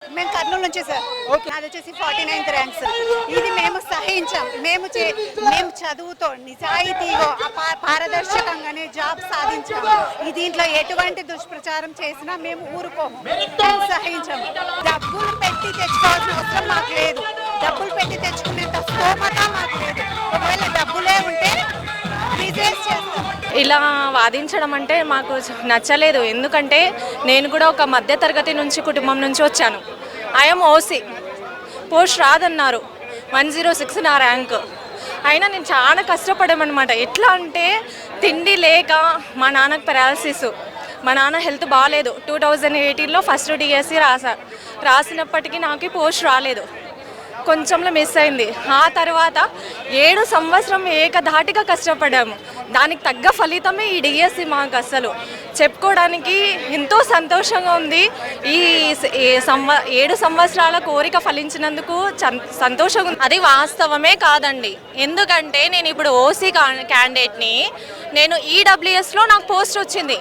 మేము కర్నూలు నుంచి సార్. అది వచ్చేసి 49th ర్యాంక్ సార్. ఇది మేము సహించాం. మేము చదువుతో నిజాయితీగా పారదర్శకంగానే జాబ్ సాధించాము. ఈ దీంట్లో ఎటువంటి దుష్ప్రచారం చేసినా మేము ఊరుకోము, సహించాము. డబ్బులు పెట్టి తెచ్చుకోవాల్సిన అవసరం మాకు లేదు. డబ్బులు పెట్టి తెచ్చుకునేంత స్తోమత మాకు లేదు. ఒకవేళ డబ్బులే ఉంటే బిజినెస్ చేస్తాం. ఇలా వాదించడం అంటే మాకు నచ్చలేదు. ఎందుకంటే నేను కూడా ఒక మధ్యతరగతి నుంచి కుటుంబం నుంచి వచ్చాను. ఐఎమ్ ఓసీ, పోస్ట్ రాదన్నారు, 106 నా ర్యాంక్. అయినా నేను చాలా కష్టపడామన్నమాట. ఎట్లా అంటే తిండి లేక, మా నాన్నకు పెరాలసిస్, మా నాన్న హెల్త్ బాగాలేదు. 2018లో ఫస్ట్ డిఎస్సి రాసినప్పటికీ నాకు పోస్ట్ రాలేదు, కొంచెంలో మిస్ అయింది. ఆ తర్వాత 7 సంవత్సరం ఏకధాటిగా కష్టపడ్డాము. దానికి తగ్గ ఫలితమే ఈ డిఎస్సి. మాకు అసలు చెప్పుకోవడానికి ఎంతో సంతోషంగా ఉంది. ఈ 7 సంవత్సరాల కోరిక ఫలించినందుకు సంతోషంగా ఉంది. అది వాస్తవమే కాదండి. ఎందుకంటే నేను ఇప్పుడు ఓసీ క్యాండిడేట్ని. నేను ఈడబ్ల్యూఎస్లో నాకు పోస్ట్ వచ్చింది.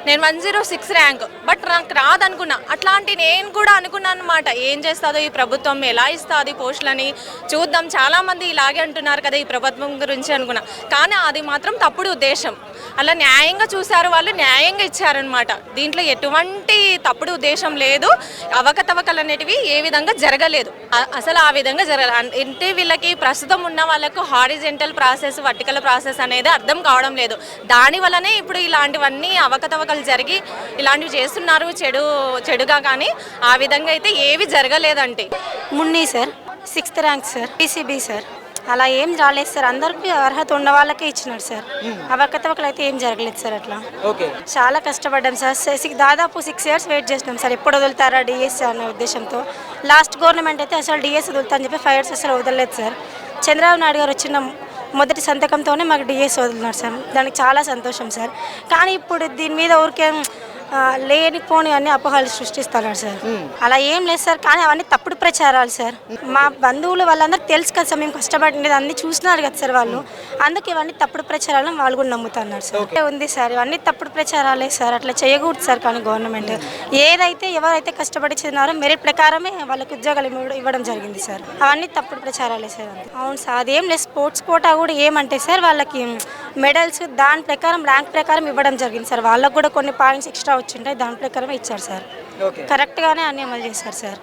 నేను 106 ర్యాంక్, బట్ నాకు రాదనుకున్నా. అట్లాంటి నేను కూడా అనుకున్నాను అనమాట, ఏం చేస్తుందో ఈ ప్రభుత్వం, ఎలా ఇస్తుంది పోస్టులని చూద్దాం. చాలామంది ఇలాగే అంటున్నారు కదా ఈ ప్రభుత్వం గురించి అనుకున్నా. కానీ అది మాత్రం తప్పుడు ఉద్దేశం. అలా న్యాయంగా చూశారు వాళ్ళు, న్యాయంగా ఇచ్చారనమాట. దీంట్లో ఎటువంటి తప్పుడు ఉద్దేశం లేదు. అవకతవకలు అనేటివి ఏ విధంగా జరగలేదు. అసలు ఆ విధంగా జరగలేదు. అంటే వీళ్ళకి ప్రస్తుతం ఉన్న వాళ్ళకు హారిజెంటల్ ప్రాసెస్, వర్టికల్ ప్రాసెస్ అనేది అర్థం కావడం లేదు. దానివల్లనే ఇప్పుడు ఇలాంటివన్నీ అవకతవకలు జరిగి ఇలాంటివి చేస్తున్నారు చెడుగా. కానీ ఆ విధంగా అయితే ఏవి జరగలేదంటే. Munni sir 6th rank sir, PCB sir. అలా ఏం రాలేదు సార్, అందరికీ అర్హత ఉన్న వాళ్ళకే ఇచ్చినారు సార్. అవకతవకలు అయితే ఏం జరగలేదు సార్. అట్లా చాలా కష్టపడ్డాం సార్. దాదాపు 6 years వెయిట్ చేసినాం సార్, ఎప్పుడు వదులుతారా డిఎస్ అనే ఉద్దేశంతో. లాస్ట్ గవర్నమెంట్ అయితే అసలు డిఎస్ వదులుతా అని చెప్పి 5 years అసలు వదలలేదు సార్. చంద్రబాబు నాయుడు గారు వచ్చిన మొదటి సంతకంతోనే మాకు డిఎస్ వదులుతున్నారు సార్. దానికి చాలా సంతోషం సార్. కానీ ఇప్పుడు దీని మీద ఊరికే లేనిపోని అన్ని అపోహలు సృష్టిస్తున్నారు సార్. అలా ఏం లేదు సార్. కానీ అవన్నీ తప్పుడు ప్రచారాలు సార్. మా బంధువులు వాళ్ళందరూ తెలుసు కదా సార్, మేము కష్టపడినది అన్ని చూస్తున్నారు కదా సార్ వాళ్ళు. అందుకు ఇవన్నీ తప్పుడు ప్రచారాలను వాళ్ళు కూడా నమ్ముతున్నారు సార్. ఉంది సార్, ఇవన్నీ తప్పుడు ప్రచారాలే సార్. అట్లా చేయకూడదు సార్. కానీ గవర్నమెంట్ ఏదైతే ఎవరైతే కష్టపడి చదివినారో మెరిట్ ప్రకారమే వాళ్ళకి ఉద్యోగాలు ఇవ్వడం జరిగింది సార్. అవన్నీ తప్పుడు ప్రచారాలే సార్. అవును సార్, అదేం లేదు. స్పోర్ట్స్ కోటా కూడా ఏమంటే సార్ వాళ్ళకి మెడల్స్ దాని ప్రకారం ర్యాంక్ ప్రకారం ఇవ్వడం జరిగింది సార్. వాళ్ళకు కూడా కొన్ని పాయింట్స్ ఎక్స్ట్రా వచ్చింటాయి, దాని ప్రకారమే ఇచ్చారు సార్. కరెక్ట్గానే అన్ని అమలు చేశారు సార్.